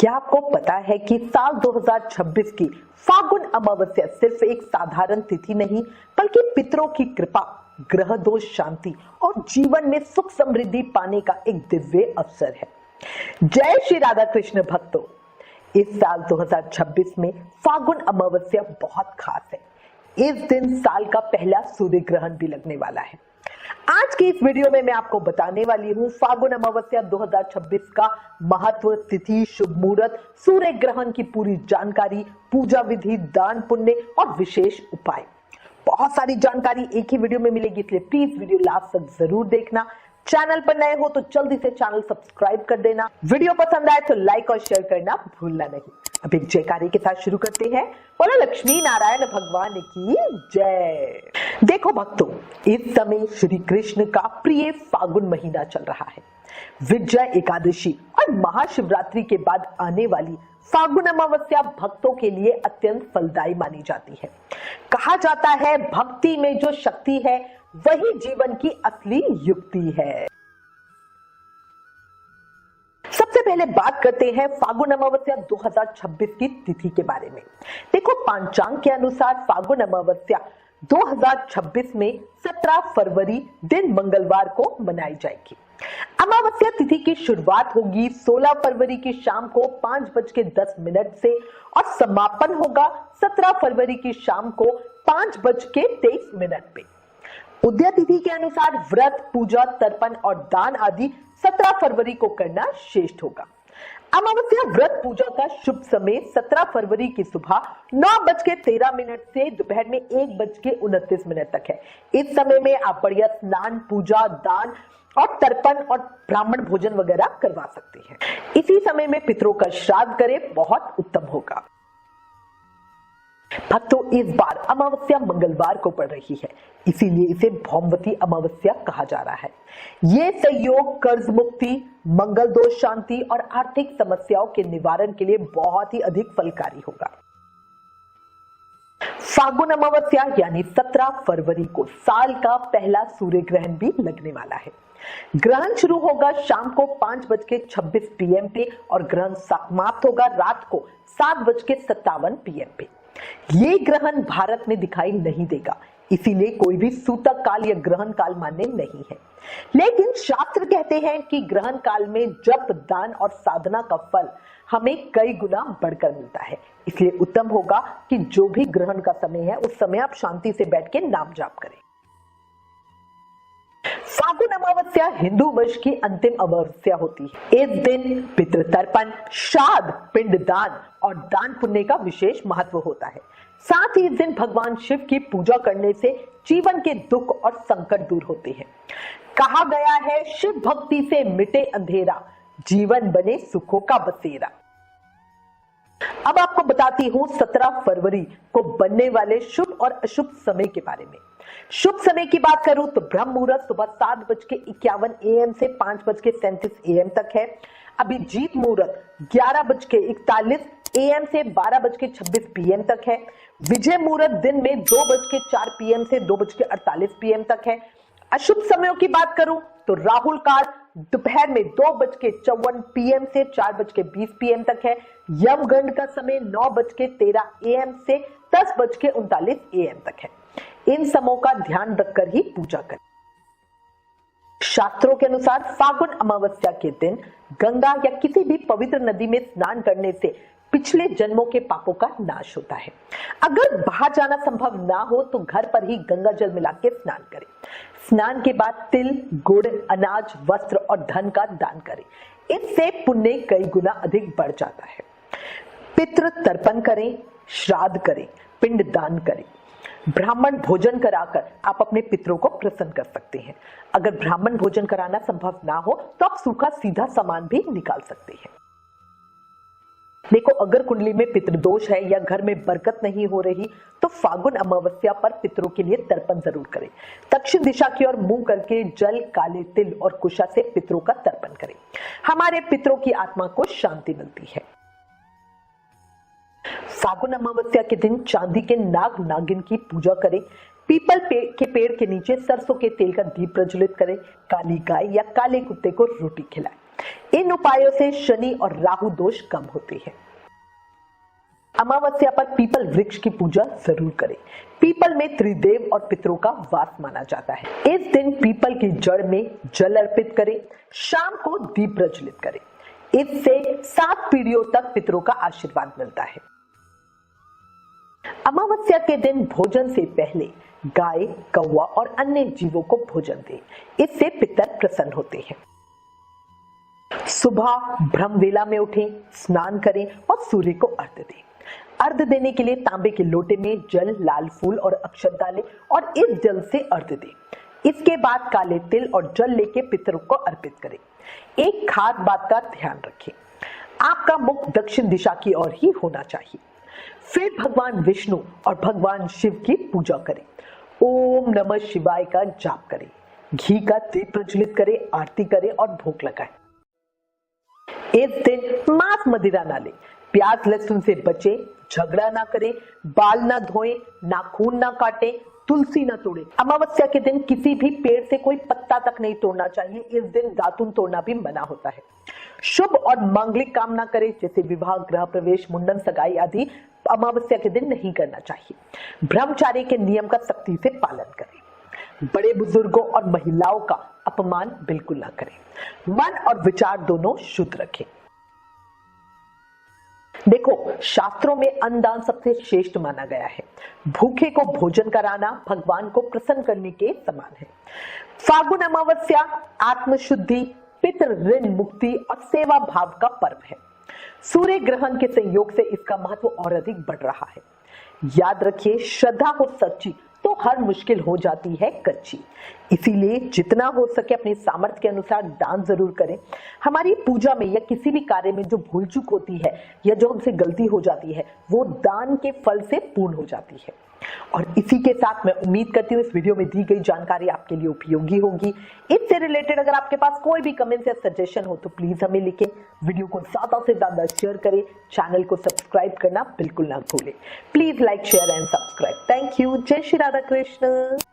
क्या आपको पता है कि साल 2026 की फागुन अमावस्या सिर्फ एक साधारण तिथि नहीं बल्कि पितरों की कृपा, ग्रह दोष शांति और जीवन में सुख समृद्धि पाने का एक दिव्य अवसर है। जय श्री राधा कृष्ण भक्तों, इस साल 2026 में फागुन अमावस्या बहुत खास है। इस दिन साल का पहला सूर्य ग्रहण भी लगने वाला है। आज की इस वीडियो में मैं आपको बताने वाली हूँ फागुन अमावस्या 2026 का महत्व, तिथि, शुभ मुहूर्त, सूर्य ग्रहण की पूरी जानकारी, पूजा विधि, दान पुण्य और विशेष उपाय। बहुत सारी जानकारी एक ही वीडियो में मिलेगी, इसलिए प्लीज वीडियो लास्ट तक जरूर देखना। चैनल पर नए हो तो जल्दी से चैनल सब्सक्राइब कर देना। वीडियो पसंद आए तो लाइक और शेयर करना भूलना नहीं। अब एक जयकारी के साथ शुरू करते हैं। बोलो लक्ष्मी नारायण भगवान की जय। देखो भक्तों, इस समय श्री कृष्ण का प्रिय फागुन महीना चल रहा है। विजय एकादशी और महाशिवरात्रि के बाद आने वाली फागुन अमावस्या भक्तों के लिए अत्यंत फलदायी मानी जाती है। कहा जाता है भक्ति में जो शक्ति है वही जीवन की असली युक्ति है। सबसे पहले बात करते हैं फागुन अमावस्या 2026 की तिथि के बारे में। देखो, पंचांग के अनुसार फागुन अमावस्या 2026 में 17 फरवरी दिन मंगलवार को मनाई जाएगी। अमावस्या तिथि की शुरुआत होगी 16 फरवरी की शाम को 5:10 से और समापन होगा 17 फरवरी की शाम को 5:23 पे। उदय तिथि के अनुसार व्रत, पूजा, तर्पण और दान आदि 17 फरवरी को करना श्रेष्ठ होगा। अमावस्या व्रत पूजा का शुभ समय 17 फरवरी की सुबह 9:13 से दोपहर में 1:29 तक है। इस समय में आप बढ़िया स्नान, पूजा, दान और तर्पण और ब्राह्मण भोजन वगैरह करवा सकते हैं। इसी समय में पितरों का श्राद्ध करें, बहुत उत्तम होगा। भक्तों, इस बार अमावस्या मंगलवार को पड़ रही है, इसीलिए इसे भौमवती अमावस्या कहा जा रहा है। ये संयोग कर्ज मुक्ति, मंगल दोष शांति और आर्थिक समस्याओं के निवारण के लिए बहुत ही अधिक फलकारी होगा। फागुन अमावस्या यानी 17 फरवरी को साल का पहला सूर्य ग्रहण भी लगने वाला है। ग्रहण शुरू होगा शाम को 5:26 PM पे और ग्रहण समाप्त होगा रात को 7:57 PM पे। ये ग्रहण भारत में दिखाई नहीं देगा, इसीलिए कोई भी सूतक काल या ग्रहण काल मान्य नहीं है। लेकिन शास्त्र कहते हैं कि ग्रहण काल में जप, दान और साधना का फल हमें कई गुना बढ़कर मिलता है। इसलिए उत्तम होगा कि जो भी ग्रहण का समय है उस समय आप शांति से बैठ के नाम जाप करें। फागुन अमावस्या हिंदू वर्ष की अंतिम अमावस्या होती है। इस दिन पितृतर्पण, श्राद्ध, पिंडदान और दान पुण्य का विशेष महत्व होता है। साथ ही इस दिन भगवान शिव की पूजा करने से जीवन के दुख और संकट दूर होते हैं। कहा गया है, शिव भक्ति से मिटे अंधेरा, जीवन बने सुखों का बसेरा। अब आपको बताती हूँ 17 फरवरी को बनने वाले शुभ और अशुभ समय के बारे में। शुभ समय की बात करूं तो ब्रह्म मुहूर्त सुबह 7:51 AM से 5:37 AM तक है। अभिजीत मुहूर्त 11:41 AM से 12:26 PM तक है। विजय मुहूर्त दिन में 2:04 PM से 2:48 PM तक है। अशुभ समयों की बात करूं तो राहुल काल दोपहर में 2:54 PM से 4:20 PM तक है। यमगंड का समय 9:13 AM से 10:39 AM तक है। इन समयों का ध्यान रखकर ही पूजा करें। शास्त्रों के अनुसार फागुन अमावस्या के दिन गंगा या किसी भी पवित्र नदी में स्नान करने से पिछले जन्मों के पापों का नाश होता है। अगर बाहर जाना संभव ना हो तो घर पर ही गंगा जल मिला के स्नान करें। स्नान के बाद तिल, गुड़, अनाज, वस्त्र और धन का दान करें। इससे पुण्य कई गुना अधिक बढ़ जाता है। पितृ तर्पण करें, श्राद्ध करें, पिंड दान करें। ब्राह्मण भोजन कराकर आप अपने पितरों को प्रसन्न कर सकते हैं। अगर ब्राह्मण भोजन कराना संभव ना हो तो आप सूखा सीधा सामान भी निकाल सकते हैं। देखो, अगर कुंडली में पितृदोष है या घर में बरकत नहीं हो रही तो फागुन अमावस्या पर पितरों के लिए तर्पण जरूर करें। दक्षिण दिशा की ओर मुंह करके जल, काले तिल और कुशा से पितरों का तर्पण करें। हमारे पितरों की आत्मा को शांति मिलती है। फागुन अमावस्या के दिन चांदी के नाग नागिन की पूजा करें। पीपल के पेड़ के नीचे सरसों के तेल का दीप प्रज्वलित करें। काली गाय या काले कुत्ते को रोटी खिलाएं। इन उपायों से शनि और राहु दोष कम होते हैं। अमावस्या पर पीपल वृक्ष की पूजा जरूर करें। पीपल में त्रिदेव और पितरों का वास माना जाता है। इस दिन पीपल की जड़ में जल अर्पित करें। शाम को दीप प्रज्वलित करें। इससे 7 पीढ़ियों तक पितरों का आशीर्वाद मिलता है। अमावस्या के दिन भोजन से पहले गाय, कौवा और अन्य जीवों को भोजन दें। इससे पितर प्रसन्न होते हैं। सुबह ब्रह्मवेला में उठें, स्नान करें और सूर्य को अर्घ्य दें। अर्घ्य देने के लिए तांबे के लोटे में जल, लाल फूल और अक्षत डालें और इस जल से अर्घ्य दें। इसके बाद काले तिल और जल लेके पितरों को अर्पित करें। एक खास बात का ध्यान रखें, आपका मुख दक्षिण दिशा की ओर ही होना चाहिए। फिर भगवान विष्णु और भगवान शिव की पूजा करें। ओम नमः शिवाय का जाप करें। घी का दीप प्रज्वलित करें, आरती करें और भोग लगाएं। इस दिन मांस मदिरा ना लें, प्याज लहसुन से बचें, झगड़ा ना करें, बाल ना धोएं, नाखून ना काटें, तुलसी ना तोड़ें। अमावस्या के दिन किसी भी पेड़ से कोई पत्ता तक नहीं तोड़ना चाहिए। इस दिन दातुन तोड़ना भी मना होता है। शुभ और मांगलिक काम ना करें, जैसे विवाह, गृह प्रवेश, मुंडन, सगाई आदि अमावस्या के दिन नहीं करना चाहिए। ब्रह्मचारी के नियम का सख्ती से पालन करें। बड़े बुजुर्गों और महिलाओं का अपमान बिल्कुल ना करें। मन और विचार दोनों शुद्ध रखें। देखो, शास्त्रों में अन्नदान सबसे श्रेष्ठ माना गया है। भूखे को भोजन कराना भगवान को प्रसन्न करने के समान है। फागुन अमावस्या आत्मशुद्धि, पितृ ऋण मुक्ति और सेवा भाव का पर्व है। सूर्य ग्रहण के संयोग से इसका महत्व और अधिक बढ़ रहा है। याद रखिए, श्रद्धा हो सच्ची तो हर मुश्किल हो जाती है कच्ची। इसीलिए जितना हो सके अपने सामर्थ्य के अनुसार दान जरूर करें। हमारी पूजा में या किसी भी कार्य में जो भूल चूक होती है या जो हमसे गलती हो जाती है, वो दान के फल से पूर्ण हो जाती है। और इसी के साथ मैं उम्मीद करती हूँ इस वीडियो में दी गई जानकारी आपके लिए उपयोगी होगी। इससे रिलेटेड अगर आपके पास कोई भी कमेंट या सजेशन हो तो प्लीज हमें लिखें। वीडियो को ज्यादा से ज्यादा शेयर करें। चैनल को सब्सक्राइब करना बिल्कुल ना भूलें। Please like, share and subscribe. Thank you. जय श्री राधा कृष्ण।